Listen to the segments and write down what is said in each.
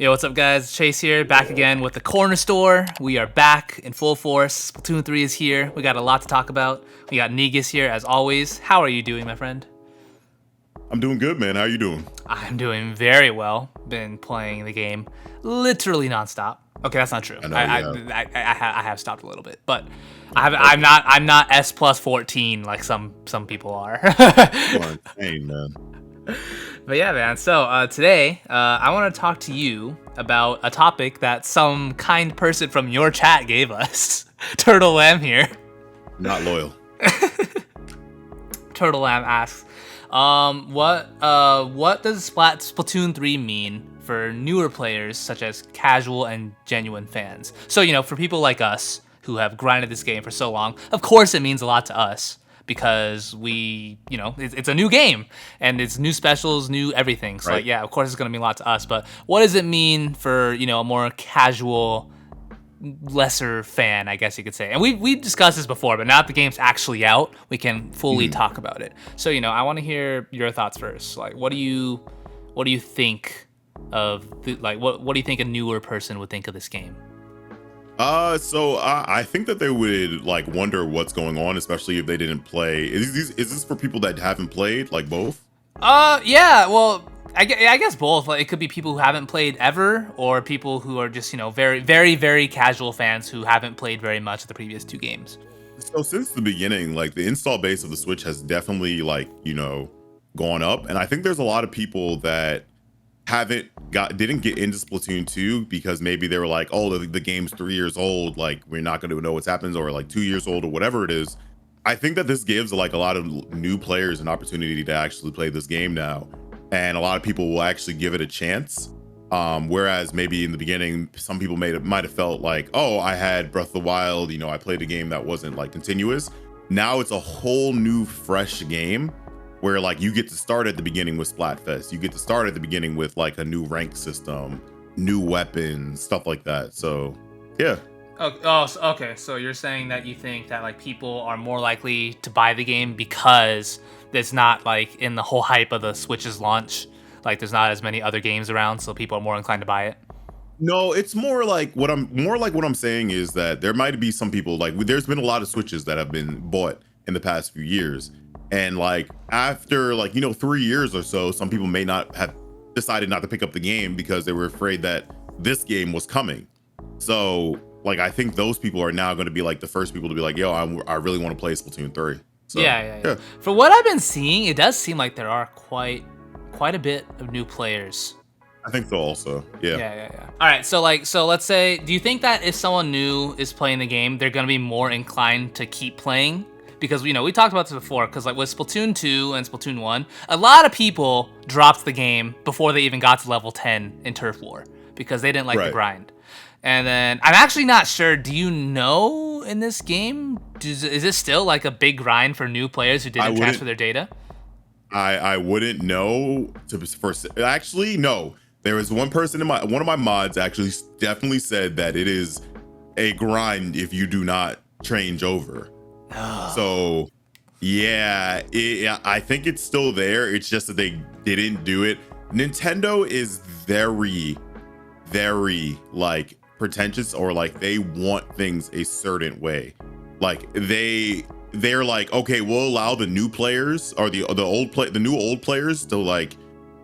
Yo, what's up, guys? Chase here, back again with the Corner Store. We are back in full force. Splatoon 3 is here. We got a lot to talk about. We got Negus here, as always. How are you doing, my friend? I'm doing good, man. How you doing? I'm doing very well. Been playing the game literally nonstop. Okay, that's not true. I know, I have stopped a little bit, but I'm not S plus 14 like some people are. You are insane, man. But yeah, man. So today, I want to talk to you about a topic that some kind person from your chat gave us. Turtle Lamb here. Not loyal. Turtle Lamb asks, what does Splatoon 3 mean for newer players, such as casual and genuine fans? So, for people like us who have grinded this game for so long, of course it means a lot to us. Because it's a new game and it's new specials, new everything. So Right. yeah, of course it's gonna mean a lot to us. But what does it mean for a more casual, lesser fan, I guess you could say? And we discussed this before, but now that the game's actually out, we can fully talk about it. So I want to hear your thoughts first. Like, what do you think of what do you think a newer person would think of this game? So I think that they would wonder what's going on, especially if they didn't play. Is this for people that haven't played, like both? Yeah. Well, I guess both. Like, it could be people who haven't played ever, or people who are just very, very, very casual fans who haven't played very much of the previous two games. So since the beginning, the install base of the Switch has definitely gone up, and I think there's a lot of people that didn't get into Splatoon 2 because maybe they were like, oh, the game's 3 years old, we're not going to know what's happened, or 2 years old, or whatever it is. I think that this gives a lot of new players an opportunity to actually play this game now, and a lot of people will actually give it a chance. Whereas maybe in the beginning, some people might have felt like, oh, I had Breath of the Wild, I played a game that wasn't continuous. Now it's a whole new fresh game where you get to start at the beginning with Splatfest. You get to start at the beginning with a new rank system, new weapons, stuff like that. So yeah. Okay. So you're saying that you think that people are more likely to buy the game because it's not in the whole hype of the Switch's launch. There's not as many other games around, so people are more inclined to buy it. No, it's more what I'm saying is that there might be some people there's been a lot of Switches that have been bought in the past few years. And after 3 years or so, some people may not have decided not to pick up the game because they were afraid that this game was coming. So I think those people are now going to be the first people to be yo, I really want to play Splatoon 3. So, yeah. For what I've been seeing, it does seem like there are quite a bit of new players. I think so also. Yeah. All right, so let's say, do you think that if someone new is playing the game, they're going to be more inclined to keep playing? Because we talked about this before, because with Splatoon 2 and Splatoon 1, a lot of people dropped the game before they even got to level 10 in Turf War because they didn't like the grind. And then I'm actually not sure, do you know in this game, is it still a big grind for new players who didn't transfer their data? I wouldn't know actually no. There was one person one of my mods actually definitely said that it is a grind if you do not change over. So yeah, I think it's still there. It's just that they didn't do it. Nintendo is very, very pretentious, or they want things a certain way. They're okay, we'll allow the new players or the new old players to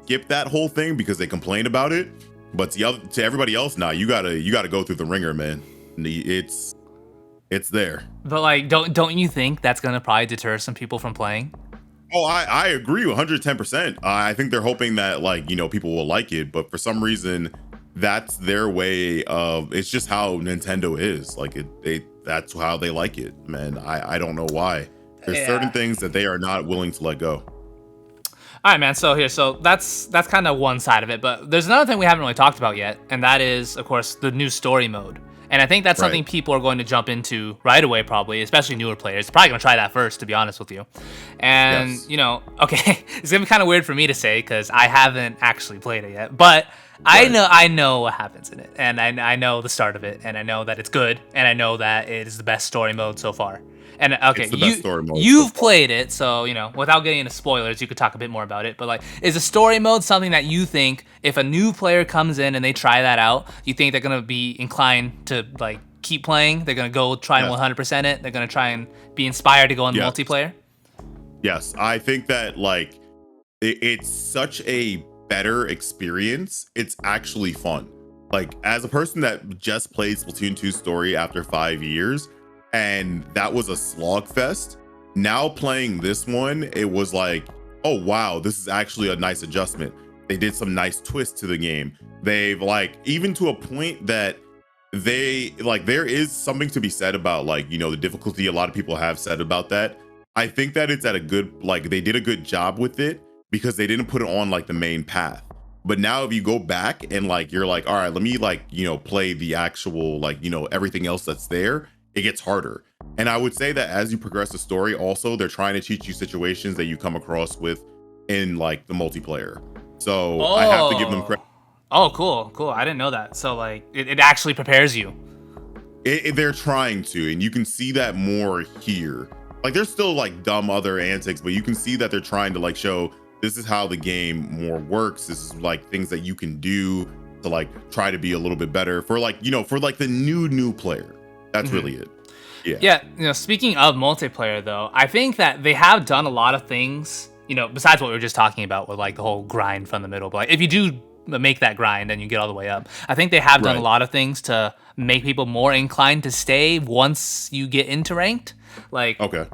skip that whole thing because they complain about it. But to everybody else, now you gotta go through the ringer, man. It's there. But don't you think that's gonna probably deter some people from playing? Oh, I agree 110%. I think they're hoping that people will like it, but for some reason that's their way of, it's just how Nintendo is. That's how they like it, man. I don't know why. There's certain things that they are not willing to let go. All right, man. So that's kind of one side of it, but there's another thing we haven't really talked about yet, and that is, of course, the new story mode. And I think that's something people are going to jump into right away, probably, especially newer players. They're probably going to try that first, to be honest with you. And, Yes. okay, it's going to be kind of weird for me to say because I haven't actually played it yet. But Right. I know what happens in it, and I know the start of it, and I know that it's good, and I know that it is the best story mode so far. And okay, It's the best story mode so you've far. played it, so you know without getting into spoilers, you could talk a bit more about it. But like, is the story mode something that you think if a new player comes in and they try that out, you think they're gonna be inclined to like keep playing? They're gonna go try and Yes. 100% it. They're gonna try and be inspired to go in Yes. multiplayer. Yes. I think that like it's such a better experience. It's actually fun. Like as a person that just played Splatoon 2 story after 5 years, and that was a slog fest. Now playing this one, it was like, oh wow, this is actually a nice adjustment. They did some nice twists to the game. They've like even to a point that they like there is something to be said about like the difficulty a lot of people have said about that. I think that it's at a good like they did a good job with it because they didn't put it on like the main path. But now if you go back and like you're like, all right, let me like play the actual like everything else that's there, it gets harder. And I would say that as you progress the story, also they're trying to teach you situations that you come across with in like the multiplayer. So I have to give them credit. Oh, cool, cool. I didn't know that. So like, it actually prepares you. They're trying to, and you can see that more here. Like there's still like dumb other antics, but you can see that they're trying to like show this is how the game more works. This is like things that you can do to like try to be a little bit better for like for like the new player. That's really it. Yeah. Yeah, speaking of multiplayer though, I think that they have done a lot of things, besides what we were just talking about with like the whole grind from the middle. But like if you do make that grind and you get all the way up, I think they have done a Right. lot of things to make people more inclined to stay once you get into ranked. Like Okay.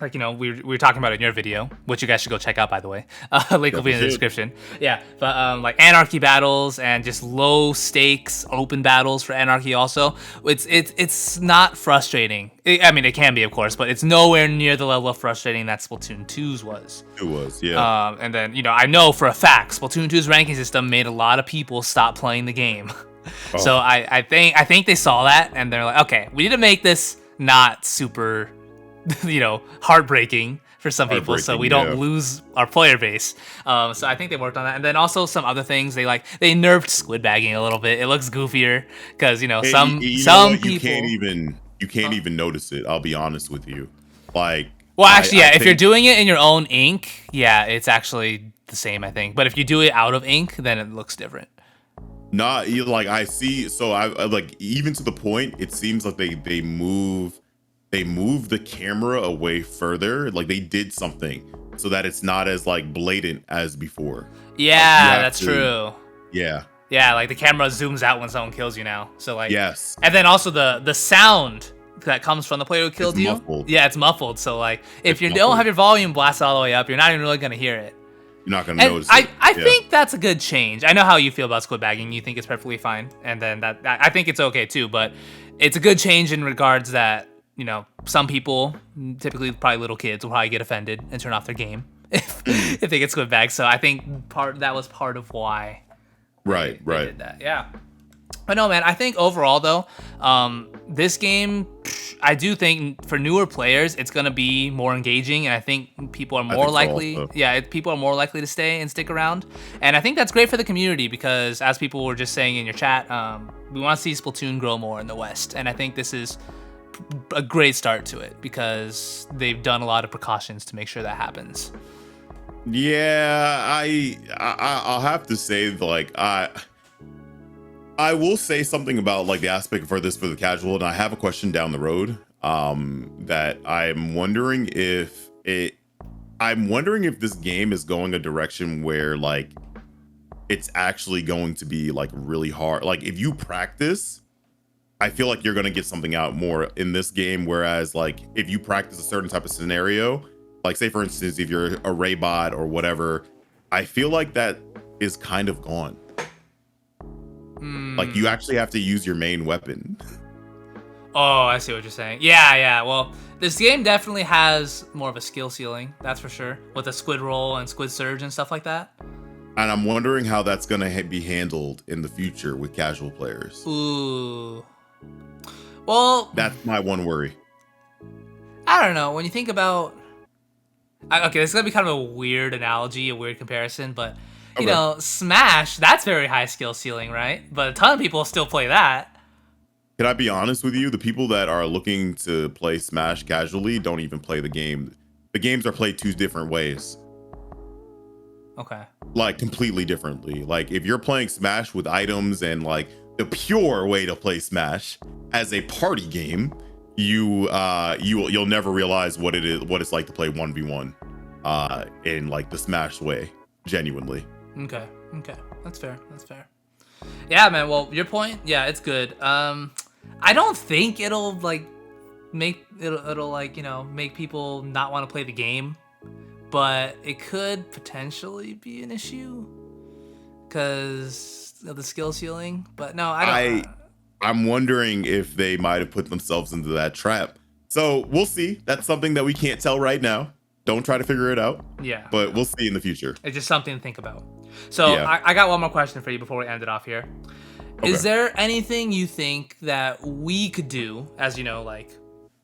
like we were talking about it in your video, which you guys should go check out, by the way. Link will be in the Definitely should. description. Yeah, but like anarchy battles and just low stakes open battles for anarchy also, it's not frustrating. I mean it can be of course, but it's nowhere near the level of frustrating that Splatoon 2's was. It was. Yeah. And then I know for a fact Splatoon 2's ranking system made a lot of people stop playing the game. So Oh. I think they saw that and they're like, okay, we need to make this not super heartbreaking for some people, so we don't Heartbreaking, yeah. lose our player base. So I think they worked on that, and then also some other things. They nerfed squid bagging a little bit. It looks goofier because And you know some what? You people. can't even notice it. I'll be honest with you. Like Well, actually, I yeah. If you're think doing it in your own ink, yeah, it's actually the same, I think. But if you do it out of ink, then it looks different. not like I see. So I like even to the point. It seems like they move the camera away further. Like they did something so that it's not as like blatant as before. Yeah, have that's to- true. Yeah. Yeah, like the camera zooms out when someone kills you now. So like, Yes. and then also the sound that comes from the player who killed It's you. muffled. Yeah, it's muffled. So like, if It's you don't muffled. have your volume blasted all the way up, you're not even really gonna hear it. You're not gonna And notice. I it. Yeah. think that's a good change. I know how you feel about squid bagging. You think it's perfectly fine, and then I think it's okay too. But it's a good change in regards that some people, typically probably little kids, will probably get offended and turn off their game if they get squid bagged. So I think that was part of why Right. they Right. did that. Yeah. But no, man, I think overall though, this game, I do think for newer players, it's gonna be more engaging, and I think people are more think so likely. also. Yeah, people are more likely to stay and stick around, and I think that's great for the community because, as people were just saying in your chat, we want to see Splatoon grow more in the West, and I think this is a great start to it because they've done a lot of precautions to make sure that happens. Yeah, I'll have to say like I will say something about like the aspect for the casual, and I have a question down the road that I'm wondering if this game is going a direction where like it's actually going to be like really hard. Like if you practice, I feel like you're gonna get something out more in this game. Whereas like if you practice a certain type of scenario, like say for instance, if you're a Ray bot or whatever, I feel like that is kind of gone. Like you actually have to use your main weapon. Oh, I see what you're saying. Yeah. Well, this game definitely has more of a skill ceiling, that's for sure, with the squid roll and squid surge and stuff like that. And I'm wondering how that's going to be handled in the future with casual players. Ooh. Well, That's my one worry. I don't know. When you think about... Okay, this is going to be kind of a weird analogy, a weird comparison, but you Okay. know, Smash, that's very high skill ceiling, right? But a ton of people still play that. Can I be honest with you? The people that are looking to play Smash casually don't even play the game. The games are played two different ways, Okay. like completely differently. Like if you're playing Smash with items and like the pure way to play Smash as a party game, you'll never realize what it's like to play 1v1 in like the Smash way, genuinely. Okay. Okay. That's fair. That's fair. Yeah, man. Well, your point, yeah, it's good. I don't think it'll like it'll like, you know, make people not want to play the game, but it could potentially be an issue because of the skill ceiling. But no, I don't. I'm wondering if they might have put themselves into that trap. So we'll see. That's something that we can't tell right now. Don't try to figure it out. Yeah. But we'll see in the future. It's just something to think about. So Yeah. I got one more question for you before we end it off here. Okay. Is there anything you think that we could do as, you know, like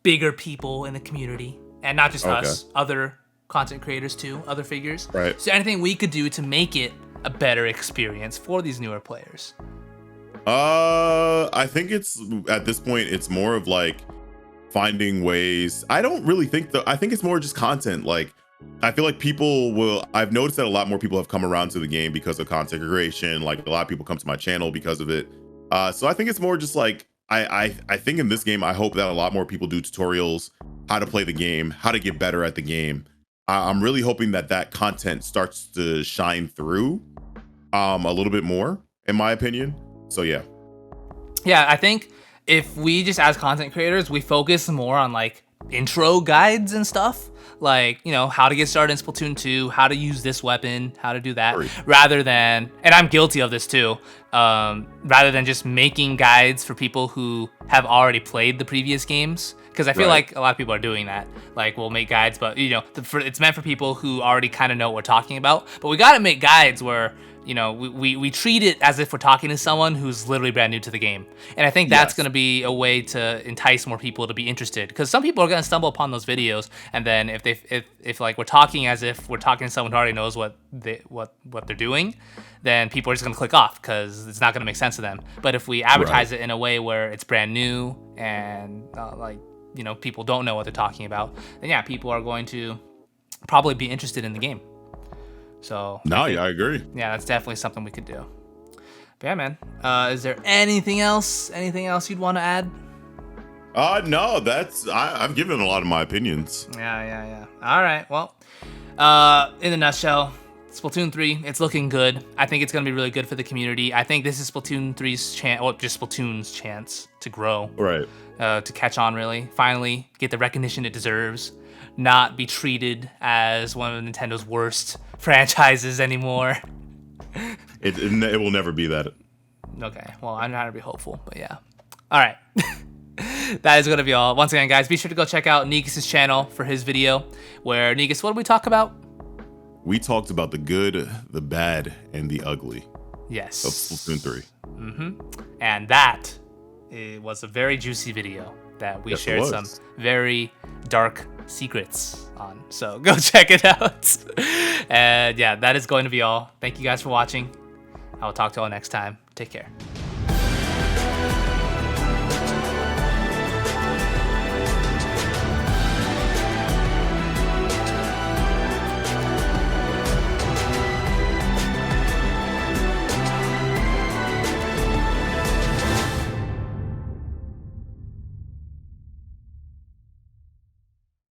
bigger people in the community, and not just us, other content creators too, other figures? Right. So anything we could do to make it a better experience for these newer players? I think it's at this point it's more of like finding ways. I don't really think I think it's more just content. Like I feel like I've noticed that a lot more people have come around to the game because of content creation. Like a lot of people come to my channel because of it. So I think it's more just like I think in this game, I hope that a lot more people do tutorials, how to play the game, how to get better at the game. I'm really hoping that content starts to shine through a little bit more, in my opinion. So yeah. Yeah, I think if we just, as content creators, we focus more on like intro guides and stuff, like, you know, how to get started in Splatoon 2, how to use this weapon, how to do that, rather than, and I'm guilty of this too, rather than just making guides for people who have already played the previous games. Because I feel like a lot of people are doing that. Like, we'll make guides, but, you know, it's meant for people who already kind of know what we're talking about. But we got to make guides where, you know, we treat it as if we're talking to someone who's literally brand new to the game. And I think that's going to be a way to entice more people to be interested. Because some people are going to stumble upon those videos, and then if like we're talking as if we're talking to someone who already knows what they're doing, then people are just going to click off because it's not going to make sense to them. But if we advertise it in a way where it's brand new and like, you know, people don't know what they're talking about, then yeah, people are going to probably be interested in the game. So I agree. Yeah, that's definitely something we could do. But yeah, man, is there anything else you'd want to add? No, I've given a lot of my opinions. Yeah. All right, well, in a nutshell, Splatoon 3, it's looking good. I think it's going to be really good for the community. I think this is Splatoon 3's chance, or just Splatoon's chance to grow. Right. To catch on, really. Finally, get the recognition it deserves. Not be treated as one of Nintendo's worst franchises anymore. It will never be that. Okay, well, I'm trying to be hopeful, but yeah. All right. That is going to be all. Once again, guys, be sure to go check out Negus' channel for his video, where, Negus, what did we talk about? We talked about the good, the bad, and the ugly. Yes. Of Splatoon 3. And that was a very juicy video that we shared some very dark secrets on. So go check it out. And yeah, that is going to be all. Thank you guys for watching. I will talk to you all next time. Take care.